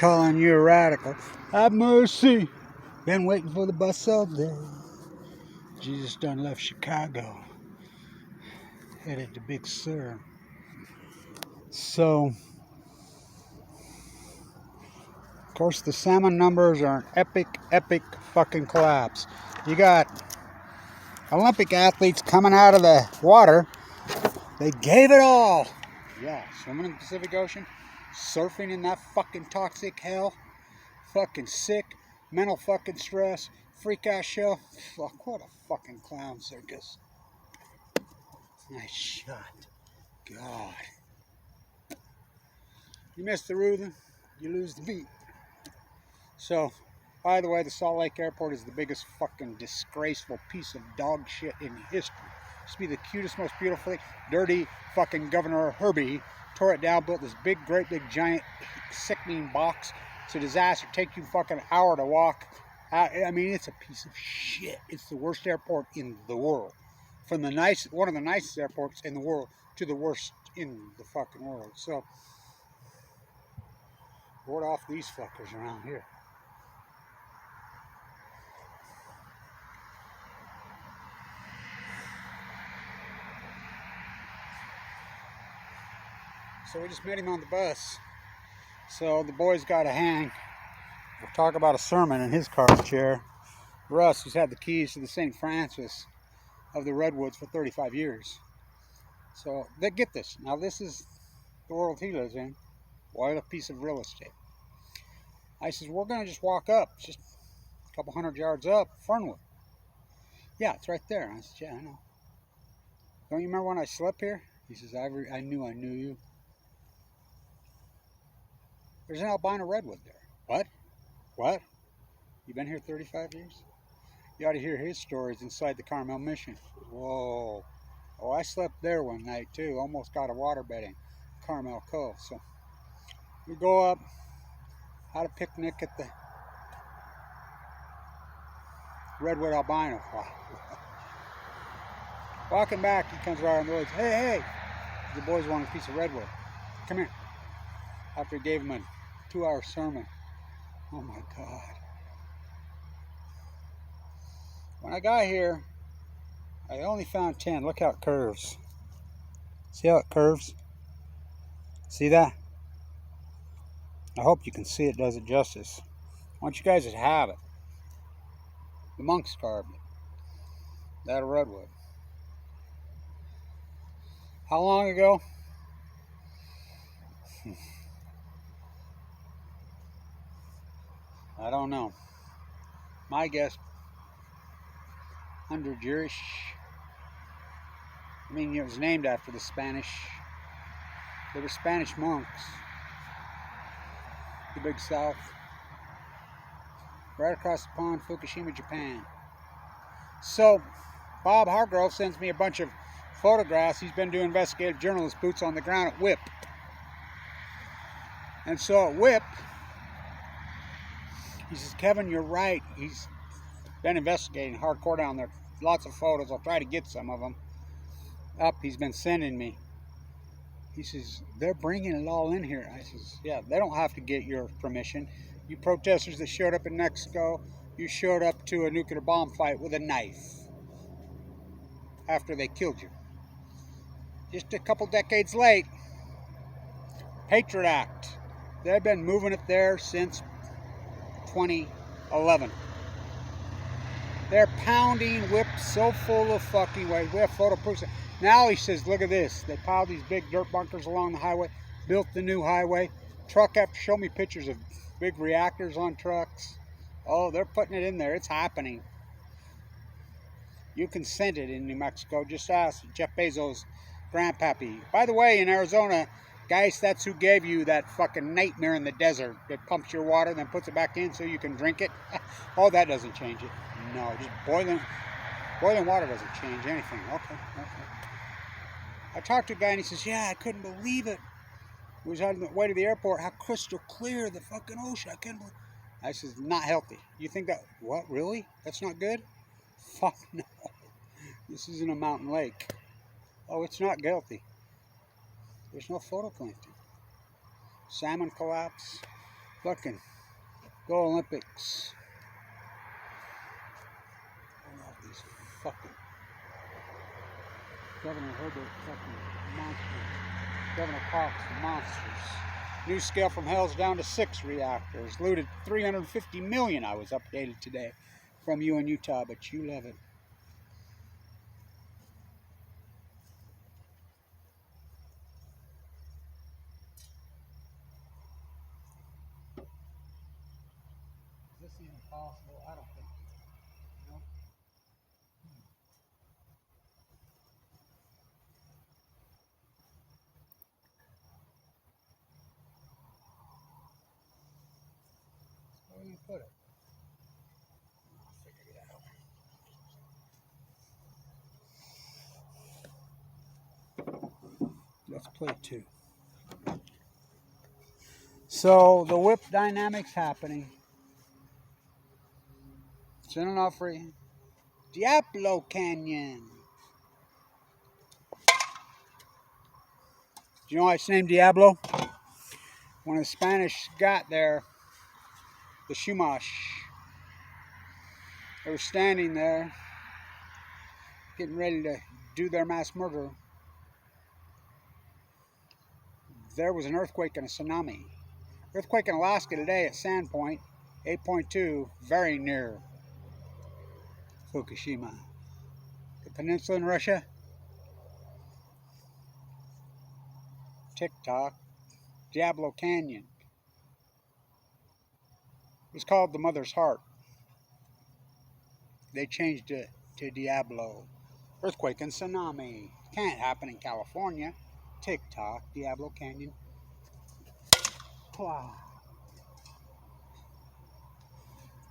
calling you a radical. Have mercy. Been waiting for the bus all day. Jesus done left Chicago. Headed to Big Sur. So, of course, the salmon numbers are an epic fucking collapse. You got Olympic athletes coming out of the water. They gave it all. Yeah, swimming in the Pacific Ocean, surfing in that fucking toxic hell, fucking sick, mental fucking stress, freak ass show. Fuck, what a fucking clown circus. Nice shot. God. You miss the Ruthin, you lose the beat. So, by the way, the Salt Lake Airport is the biggest fucking disgraceful piece of dog shit in history. It used to be the cutest, most beautiful thing. Dirty fucking Governor Herbie tore it down, built this big, great, big, giant, sickening box. It's a disaster. Take you fucking an hour to walk. I mean, it's a piece of shit. It's the worst airport in the world. From the one of the nicest airports in the world to the worst in the fucking world. So, board off these fuckers around here. So we just met him on the bus. So the boys got a hang. We'll talk about a sermon in his car chair. Russ, who's had the keys to the St. Francis of the Redwoods for 35 years. So they get this. Now this is the world he lives in. What a piece of real estate. I says, we're going to just walk up. Just a couple 100 yards up. Fernwood. Yeah, it's right there. I said, yeah, I know. Don't you remember when I slept here? He says, I knew you. There's an albino redwood there. What? What? You been here 35 years? You ought to hear his stories inside the Carmel Mission. Whoa. Oh, I slept there one night too. Almost got a waterbed in Carmel Cove. So we go up, had a picnic at the Redwood Albino. Walking back, he comes right on the woods. Hey. The boys want a piece of redwood. Come here. After he gave him a 2-hour sermon. Oh my God. When I got here, I only found 10. Look how it curves. See how it curves? See that? I hope you can see it does it justice. I want you guys to have it. The monks carved it. That a redwood. How long ago? I don't know. My guess, 100 years. I mean, it was named after the Spanish. They were Spanish monks. The Big South. Right across the pond, Fukushima, Japan. So, Bob Hargrove sends me a bunch of photographs. He's been doing investigative journalist boots on the ground at WIP. And so at WIP, he says, Kevin, you're right. He's been investigating hardcore down there. Lots of photos. I'll try to get some of them up. He's been sending me. He says, they're bringing it all in here. I says, yeah, they don't have to get your permission. You protesters that showed up in Mexico, you showed up to a nuclear bomb fight with a knife after they killed you. Just a couple decades late, Patriot Act. They've been moving it there since 2011. They're pounding WIP so full of fucking waste. We have photo proofs. Now he says, look at this. They piled these big dirt bunkers along the highway, built the new highway. Truck after show me pictures of big reactors on trucks. Oh, they're putting it in there. It's happening. You can send it in New Mexico. Just ask Jeff Bezos' grandpappy. By the way, in Arizona, guys, that's who gave you that fucking nightmare in the desert. It pumps your water, then puts it back in so you can drink it. Oh, that doesn't change it. No, just boiling water doesn't change anything. Okay. I talked to a guy and he says, yeah, I couldn't believe it. We was on the way to the airport, how crystal clear the fucking ocean. I couldn't believe it. I says, not healthy. You think that, what, really? That's not good? Fuck no. This isn't a mountain lake. Oh, it's not healthy. There's no photoplankton. Salmon collapse. Fucking go Olympics. I love these fucking Governor Herbert fucking monsters. Governor Cox monsters. New scale from hell's down to 6 reactors. Looted 350 million. I was updated today from you in Utah, but you love it. Is this even possible? I don't think so. Nope. Where do you put it? I'll figure it out. Let's play 2. So the whip dynamics happening. Soon enough, Diablo Canyon. Do you know why it's named Diablo? When the Spanish got there, the Chumash, they were standing there, getting ready to do their mass murder. There was an earthquake and a tsunami. Earthquake in Alaska today at Sandpoint, 8.2, very near Fukushima. The peninsula in Russia, TikTok, Diablo Canyon. It was called the Mother's Heart. They changed it to Diablo. Earthquake and tsunami. Can't happen in California. TikTok, Diablo Canyon. Wow.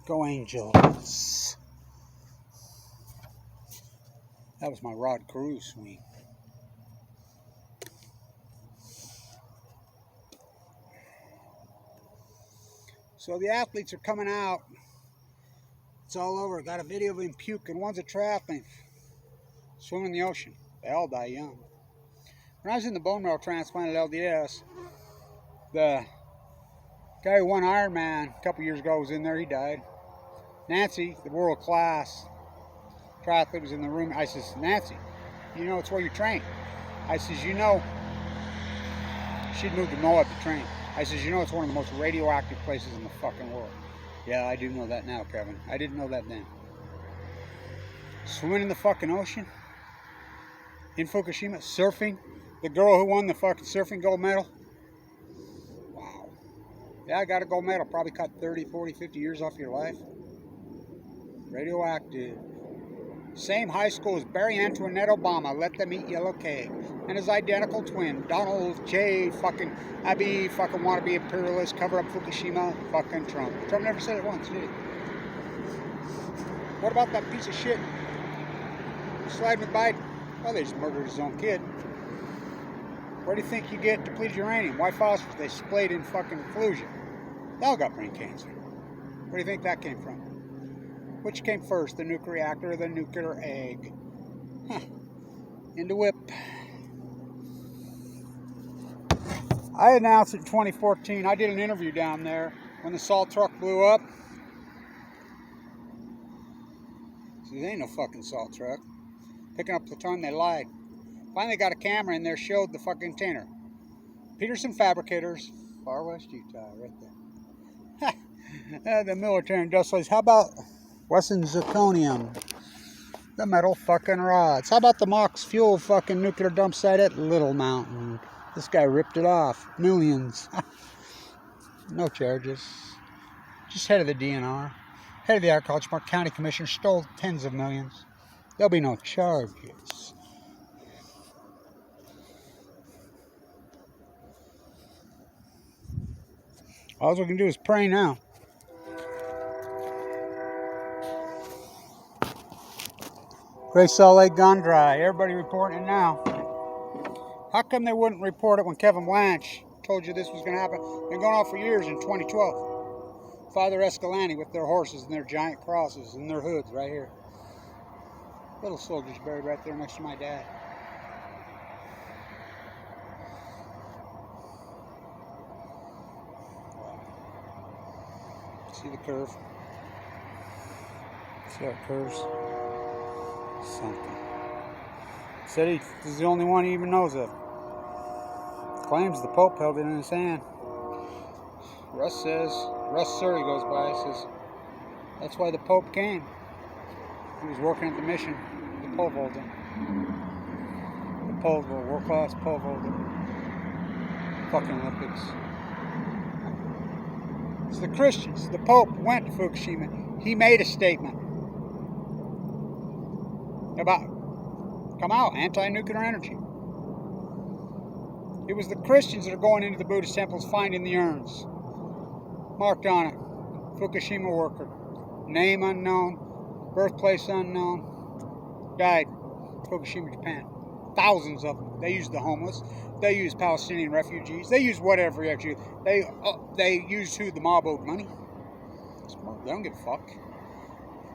Go Angels. That was my Rod Carew swing. So the athletes are coming out. It's all over. Got a video of him puking. One's a triathlete. Swimming in the ocean. They all die young. When I was in the bone marrow transplant at LDS, the guy who won Ironman a couple years ago was in there. He died. Nancy, the world class triathlete, was in the room. I says, Nancy, you know it's where you train. I says, you know, she'd moved to Moab to train. I says, you know it's one of the most radioactive places in the fucking world. Yeah, I do know that now, Kevin. I didn't know that then. Swimming in the fucking ocean? In Fukushima? Surfing? The girl who won the fucking surfing gold medal? Wow. Yeah, I got a gold medal. Probably cut 30, 40, 50 years off your life. Radioactive. Same high school as Barry Antoinette Obama. Let them eat yellow cake. And his identical twin, Donald J. fucking Abbey, fucking wannabe imperialist, cover up Fukushima, fucking Trump. Trump never said it once, did he? What about that piece of shit? Slide with Biden. Well, they just murdered his own kid. Where do you think you get depleted uranium? Why phosphorus? They splayed in fucking fusion. They all got brain cancer. Where do you think that came from? Which came first, the nuclear reactor or the nuclear egg? Huh. Into whip. I announced in 2014, I did an interview down there when the salt truck blew up. So there ain't no fucking salt truck. Picking up plutonium, they lied. Finally got a camera in there, showed the fucking container. Peterson Fabricators, Far West Utah, right there. The military industrialists. How about Western Zirconium? The metal fucking rods. How about the Mox Fuel fucking nuclear dump site at Little Mountain? This guy ripped it off. Millions. No charges. Just head of the DNR. Head of the Agriculture Park County Commissioner stole tens of millions. There'll be no charges. All we can do is pray now. Great Salt Lake gone dry. Everybody reporting it now. How come they wouldn't report it when Kevin Blanch told you this was going to happen? Been going on for years in 2012. Father Escalante with their horses and their giant crosses and their hoods right here. Little soldiers buried right there next to my dad. See the curve? See how it curves? Something. Said this is the only one he even knows of. Claims the Pope held it in his hand. Russ Surrey goes by, says, that's why the Pope came. He was working at the mission, the pole vaulting. The pole vault, world-class pole vaulting. Fucking Olympics. It's the Christians. The Pope went to Fukushima. He made a statement about, come out, anti-nuclear energy. It was the Christians that are going into the Buddhist temples finding the urns. Marked on it, Fukushima worker. Name unknown, birthplace unknown. Died, Fukushima, Japan. Thousands of them. They used the homeless. They used Palestinian refugees. They used whatever refugee. They used who? The mob owed money. They don't give a fuck.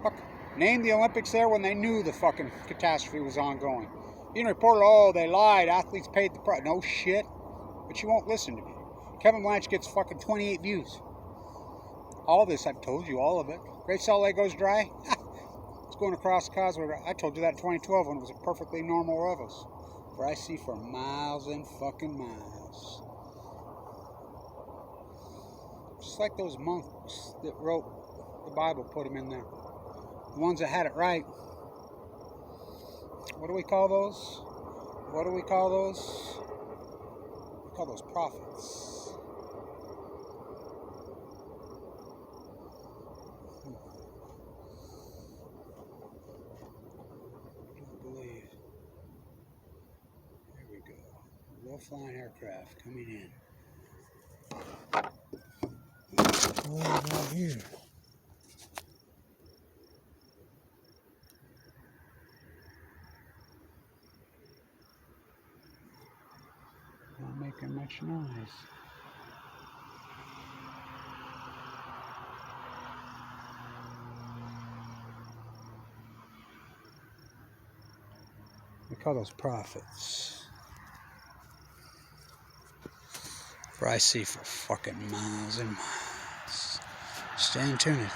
Fuck. Name the Olympics there when they knew the fucking catastrophe was ongoing. You know, reported, oh, they lied. Athletes paid the price. No shit. But you won't listen to me. Kevin Blanch gets fucking 28 views. All this, I've told you, all of it. Great Salt Lake goes dry. It's going across the causeway. I told you that in 2012 when it was a perfectly normal levels. For I see for miles and fucking miles. Just like those monks that wrote the Bible, put them in there. The ones that had it right. What do we call those? What do we call those? We call those prophets. Flying aircraft coming in. What about here? Not making much noise. We call those prophets. For I see for fucking miles and miles. Stay tuned.